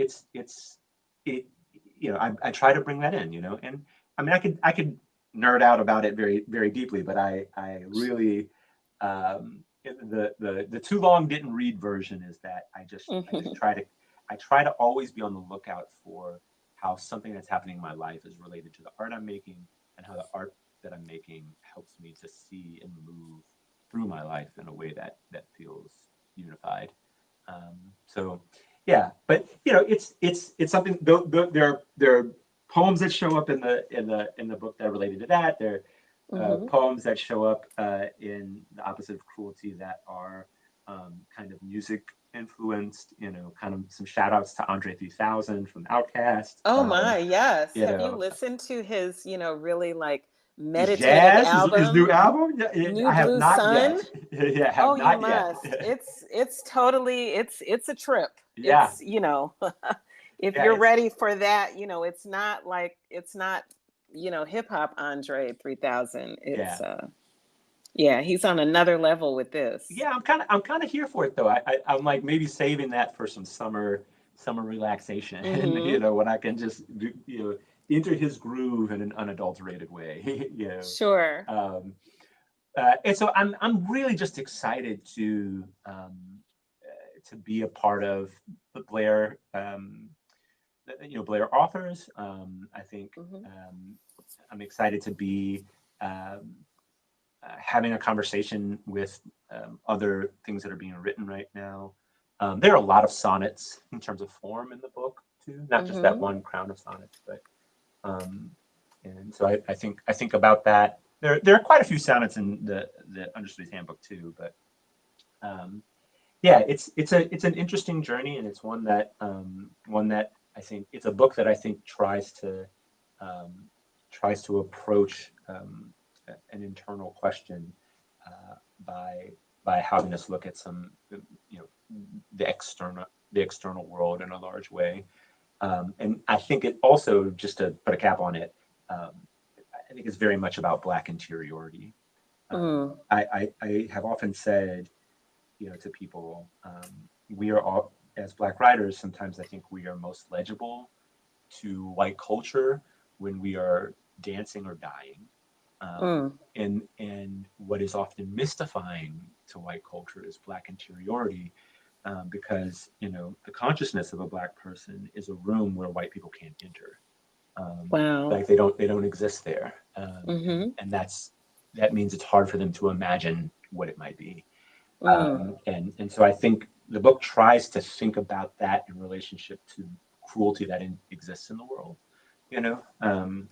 I try to bring that in, and I mean, I could nerd out about it very, very deeply, but I really, the too long didn't read version is that I just try to always be on the lookout for how something that's happening in my life is related to the art I'm making, and how the art that I'm making helps me to see and move through my life in a way that feels unified. So yeah, but it's something. There are poems that show up in the book that are related to that. There are poems that show up in The Opposite of Cruelty that are kind of music influenced, kind of some shout outs to Andre 3000 from Outkast. Oh my, yes. Have you listened to his, really like meditative album? His new album? New I have Blue not Sun? yet. Yeah, have not must. Yet. It's totally, it's a trip. Yeah. It's, if you're ready for that, it's not hip hop Andre 3000. It's he's on another level with this. Yeah, I'm kind of here for it though. I'm like maybe saving that for some summer relaxation, when I can just enter his groove in an unadulterated way. Sure. And so I'm really just excited to be a part of the Blair, Blair authors. I think I'm excited to be having a conversation with other things that are being written right now. There are a lot of sonnets in terms of form in the book too, not just that one crown of sonnets, but and so I think about that. There are quite a few sonnets in the Understudy's Handbook too, but it's an interesting journey, and it's one that I think it's a book that I think tries to approach an internal question by having us look at some the external world in a large way, and I think it also, just to put a cap on it, I think it's very much about Black interiority. I have often said, to people, we are all, as Black writers, sometimes I think we are most legible to white culture when we are dancing or dying. And what is often mystifying to white culture is Black interiority, because the consciousness of a Black person is a room where white people can't enter. Wow. Like they don't exist there, and that means it's hard for them to imagine what it might be. And so I think the book tries to think about that in relationship to cruelty that exists in the world. You know,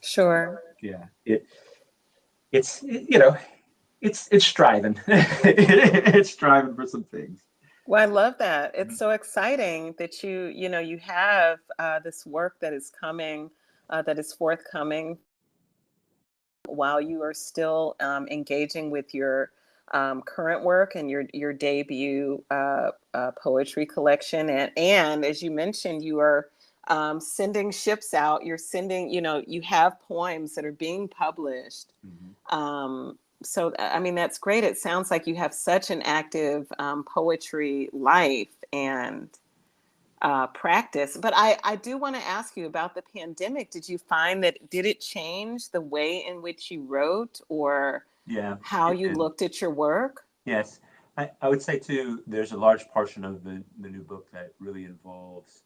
Sure. yeah, it's you know, it's striving. It's striving for some things. Well, I love that. It's so exciting that you have this work that is coming, that is forthcoming while you are still engaging with your current work and your debut poetry collection. And as you mentioned, you are sending ships out. You're sending, you have poems that are being published. So, I mean, that's great. It sounds like you have such an active poetry life and practice. But I do want to ask you about the pandemic. Did you find did it change the way in which you wrote or how you looked at your work? Yes. I would say too, there's a large portion of the new book that really involves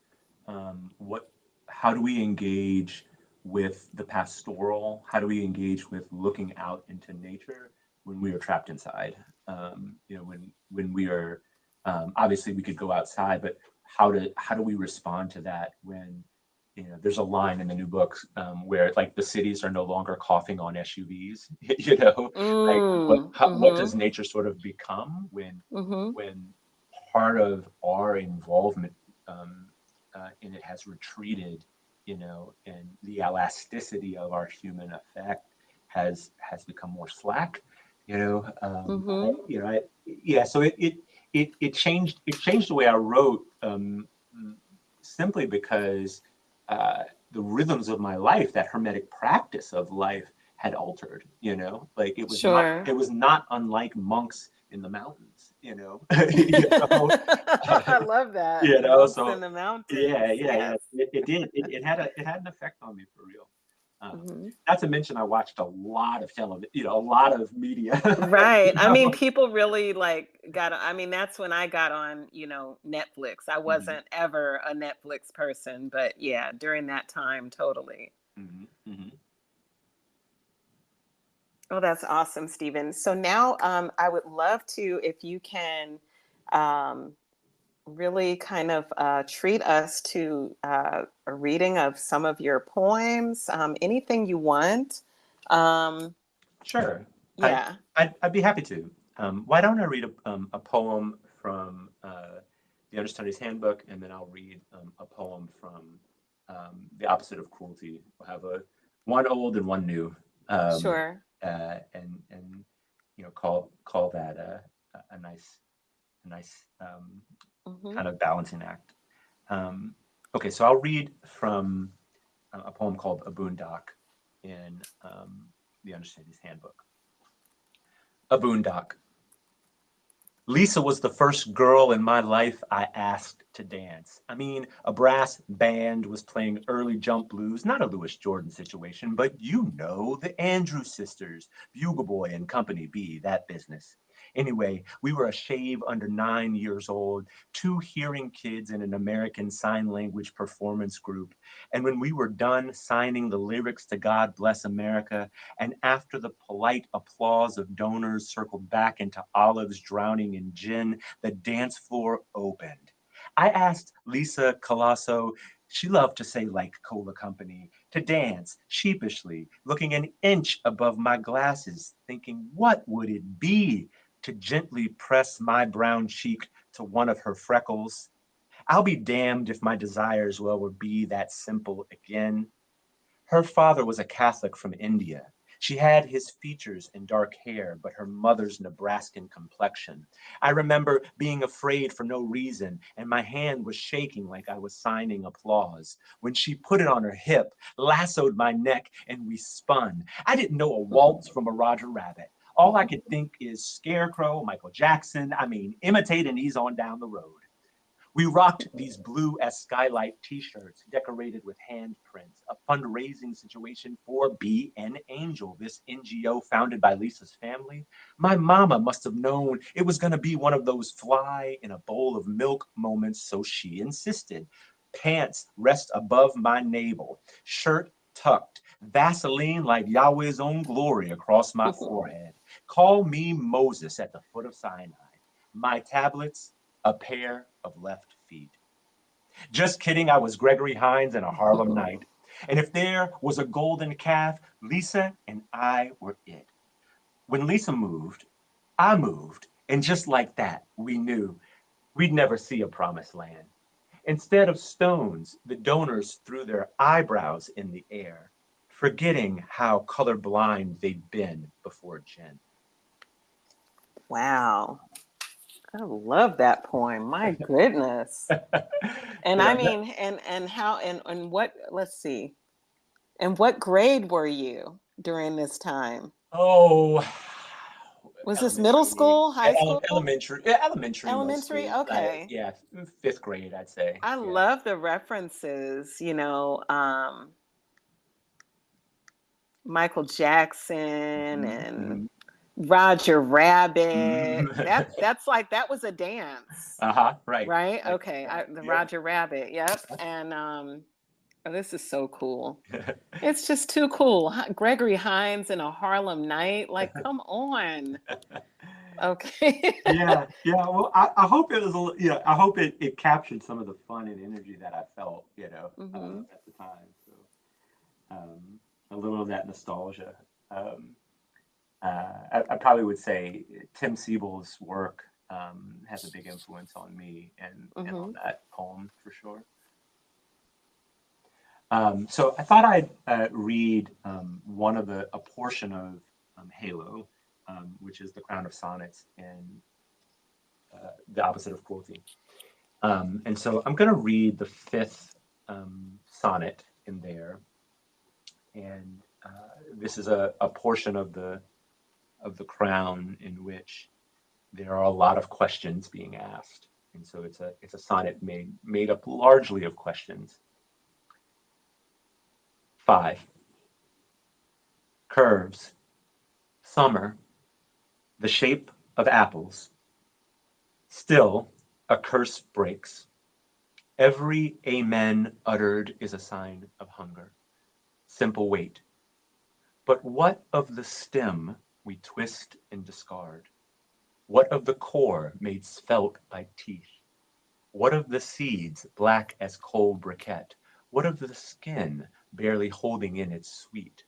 how do we engage with the pastoral? How do we engage with looking out into nature when we are trapped inside? When we are obviously we could go outside, but how do we respond to that when there's a line in the new book where like the cities are no longer coughing on SUVs, what does nature sort of become when part of our involvement in it has retreated, and the elasticity of our human effect has become more slack, so it changed the way I wrote, simply because the rhythms of my life, that hermetic practice of life, had altered. Like it was not unlike monks in the mountains. I love that. Monks So in the mountains. yeah. It did. It had an effect on me for real. Not to mention, I watched a lot of television, a lot of media. Right. I mean, people really that's when I got on, Netflix. I wasn't ever a Netflix person, but yeah, during that time, totally. Oh, that's awesome, Steven. So now I would love to, if you can really kind of treat us to a reading of some of your poems, anything you want. Sure. Yeah. I'd be happy to. Why don't I read a poem from the Understudy's Handbook, and then I'll read a poem from The Opposite of Cruelty. We'll have one old and one new. Sure. And call that a nice kind of balancing act. Okay, so I'll read from a poem called A Boondock in the Understudy's Handbook. A Boondock. Lisa was the first girl in my life I asked to dance. I mean, a brass band was playing early jump blues, not a Louis Jordan situation, but the Andrews Sisters, Bugle Boy and Company B, that business. Anyway, we were a shave under 9 years old, 2 hearing kids in an American Sign Language performance group. And when we were done signing the lyrics to God Bless America, and after the polite applause of donors circled back into olives drowning in gin, the dance floor opened. I asked Lisa Colasso, she loved to say like Cola Company, to dance sheepishly, looking an inch above my glasses, thinking, what would it be to gently press my brown cheek to one of her freckles? I'll be damned if my desires would be that simple again. Her father was a Catholic from India. She had his features and dark hair, but her mother's Nebraskan complexion. I remember being afraid for no reason, and my hand was shaking like I was signing applause. When she put it on her hip, lassoed my neck, and we spun. I didn't know a waltz from a Roger Rabbit. All I could think is Scarecrow, Michael Jackson, imitate and ease on down the road. We rocked these blue as skylight t-shirts decorated with handprints, a fundraising situation for Be an Angel, this NGO founded by Lisa's family. My mama must have known it was going to be one of those fly in a bowl of milk moments, so she insisted. Pants rest above my navel, shirt tucked, Vaseline like Yahweh's own glory across my forehead. Call me Moses at the foot of Sinai. My tablets, a pair of left feet. Just kidding, I was Gregory Hines in a Harlem night. And if there was a golden calf, Lisa and I were it. When Lisa moved, I moved. And just like that, we knew we'd never see a promised land. Instead of stones, the donors threw their eyebrows in the air, forgetting how colorblind they'd been before Jen. Wow. I love that poem. My goodness. And I mean, and how, and what, let's see. And what grade were you during this time? Oh, was this middle school, high school? Elementary, Elementary, mostly. okay. Yeah, 5th grade, I'd say. I love the references, Michael Jackson and Roger Rabbit. That was a dance. Right. Right? Okay. Roger Rabbit. Yep. And this is so cool. It's just too cool. Gregory Hines in a Harlem night. Like, come on. Okay. Yeah. Well, I hope it was I hope it captured some of the fun and energy that I felt, at the time. So a little of that nostalgia. I probably would say Tim Siebel's work has a big influence on me and on that poem for sure. So I thought I'd read a portion of Halo, which is the Crown of Sonnets and the Opposite of Cruelty. And so I'm going to read the 5th sonnet in there, and this is a portion of the Crown in which there are a lot of questions being asked, and so it's a sonnet made up largely of questions. 5. Curves, summer, the shape of apples. Still, a curse breaks. Every amen uttered is a sign of hunger. Simple weight. But what of the stem we twist and discard? What of the core made svelte by teeth? What of the seeds black as cold briquette? What of the skin barely holding in its sweet?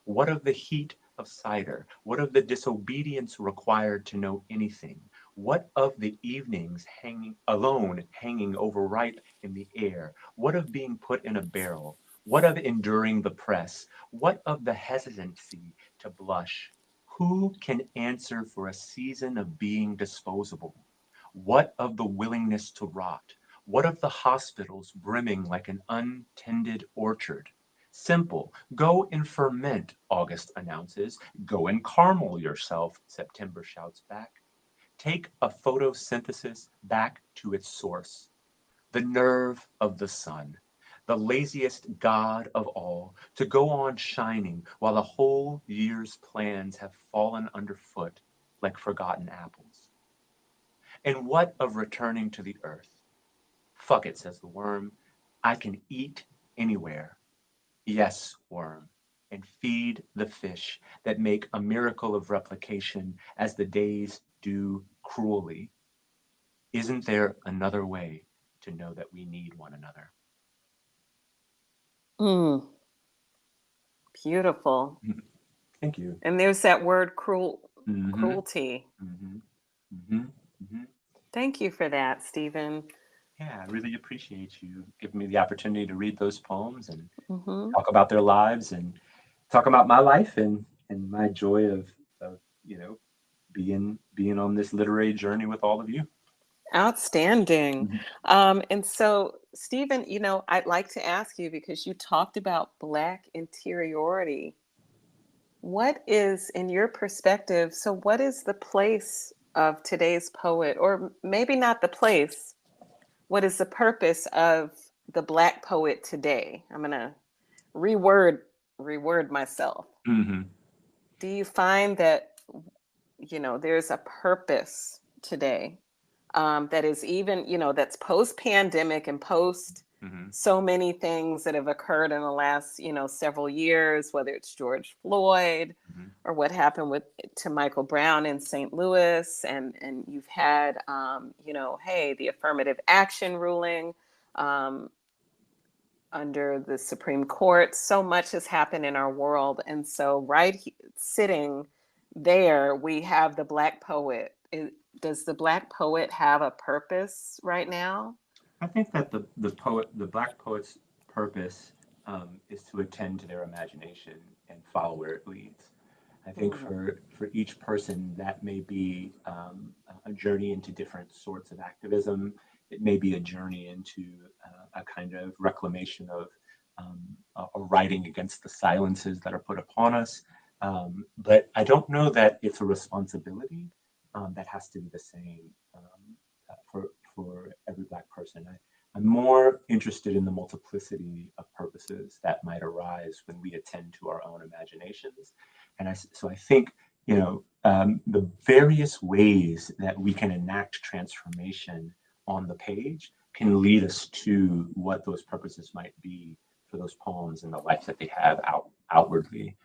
What of the heat of cider? What of the disobedience required to know anything? What of the evenings hanging overripe in the air? What of being put in a barrel? What of enduring the press? What of the hesitancy to blush? Who can answer for a season of being disposable? What of the willingness to rot? What of the hospitals brimming like an untended orchard? Simple. Go and ferment, August announces. Go and caramel yourself, September shouts back. Take a photosynthesis back to its source. The nerve of the sun, the laziest god of all, to go on shining while the whole year's plans have fallen underfoot like forgotten apples. And what of returning to the earth? Fuck it, says the worm. I can eat anywhere. Yes, worm, and feed the fish that make a miracle of replication as the days do cruelly. Isn't there another way to know that we need one another? Beautiful. Thank you. And there's that word cruelty. Thank you for that, Steven. Yeah, I really appreciate you giving me the opportunity to read those poems and talk about their lives and talk about my life and my joy of being on this literary journey with all of you. Outstanding. And so, Steven, I'd like to ask you, because you talked about Black interiority. What is, in your perspective, so what is the place of today's poet, or maybe not the place, what is the purpose of the Black poet today? I'm going to reword myself. Do you find that, there's a purpose today that is even, that's post-pandemic and post so many things that have occurred in the last, several years, whether it's George Floyd, or what happened to Michael Brown in St. Louis, and you've had, the affirmative action ruling under the Supreme Court. So much has happened in our world, and so sitting there, we have the Black poet. Does the Black poet have a purpose right now? I think that the Black poet's purpose is to attend to their imagination and follow where it leads. I think for each person, that may be a journey into different sorts of activism. It may be a journey into a kind of reclamation of a writing against the silences that are put upon us. But I don't know that it's a responsibility that has to be the same for every Black person. I'm more interested in the multiplicity of purposes that might arise when we attend to our own imaginations. And so I think, the various ways that we can enact transformation on the page can lead us to what those purposes might be for those poems and the life that they have outwardly.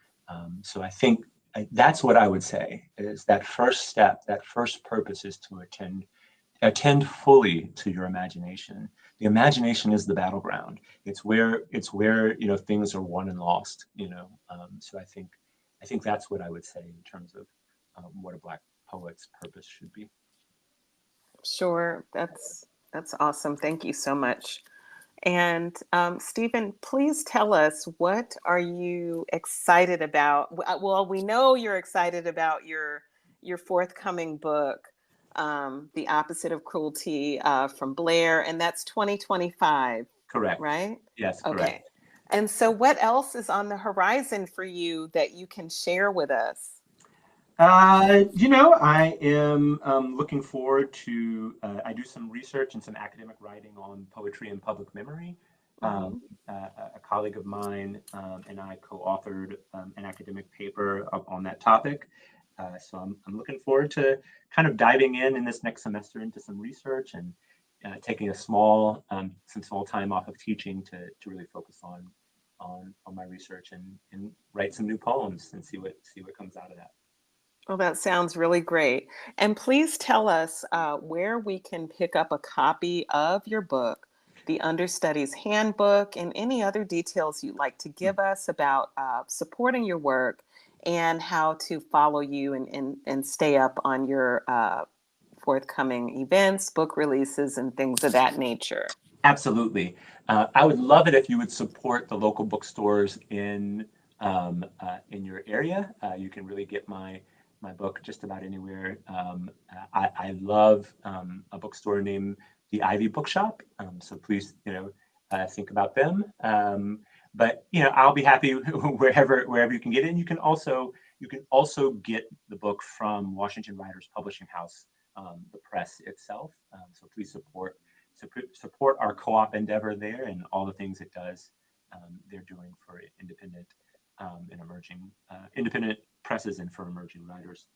So I think that's what I would say is that first step, that first purpose is to attend fully to your imagination. The imagination is the battleground. It's where things are won and lost. So I think that's what I would say in terms of what a Black poet's purpose should be. Sure, that's awesome. Thank you so much. And Steven, please tell us, what are you excited about? Well, we know you're excited about your forthcoming book, The Opposite of Cruelty, from Blair, and that's 2025. Correct. Right? Yes, correct. Okay. And so what else is on the horizon for you that you can share with us? I am looking forward to, I do some research and some academic writing on poetry and public memory. A colleague of mine and I co-authored an academic paper on that topic. So I'm looking forward to kind of diving in this next semester into some research and taking some small time off of teaching to really focus on my research and write some new poems and see what comes out of that. Well, that sounds really great. And please tell us where we can pick up a copy of your book, The Understudy's Handbook, and any other details you'd like to give us about supporting your work and how to follow you and stay up on your forthcoming events, book releases, and things of that nature. Absolutely. I would love it if you would support the local bookstores in your area. You can really get my book just about anywhere. I love a bookstore named the Ivy Bookshop. So please, think about them. But I'll be happy wherever you can get it. And you can also get the book from Washington Writers Publishing House, the press itself. So please support our co-op endeavor there and all the things it does. They're doing for independent and emerging independent presses and for emerging writers.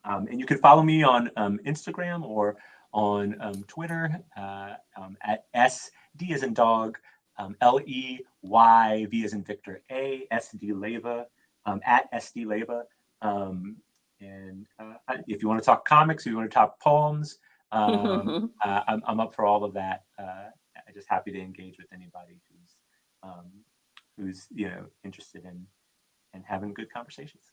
And you can follow me on Instagram or on Twitter at SD as in dog, Ley, V as in Victor, SD Leyva, at SD Leyva. And if you want to talk comics, if you want to talk poems, I'm up for all of that. I'm just happy to engage with anybody who's interested in having good conversations.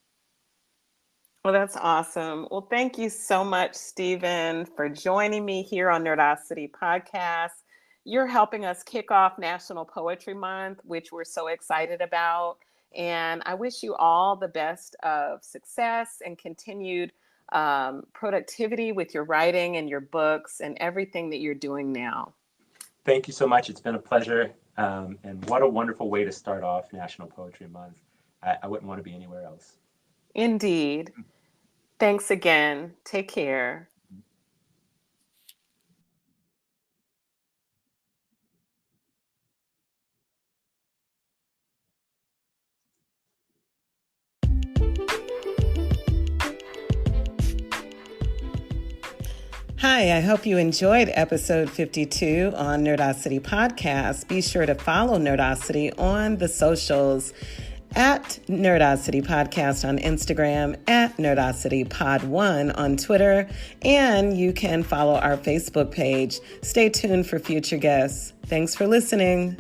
Well, that's awesome. Well, thank you so much, Steven, for joining me here on Nerdacity Podcast. You're helping us kick off National Poetry Month, which we're so excited about. And I wish you all the best of success and continued productivity with your writing and your books and everything that you're doing now. Thank you so much. It's been a pleasure. And what a wonderful way to start off National Poetry Month. I wouldn't want to be anywhere else. Indeed. Thanks again. Take care. Hi, I hope you enjoyed episode 52 on Nerdacity Podcast. Be sure to follow Nerdacity on the socials at Nerdacity Podcast on Instagram, at Nerdacity Pod1 on Twitter, and you can follow our Facebook page. Stay tuned for future guests. Thanks for listening.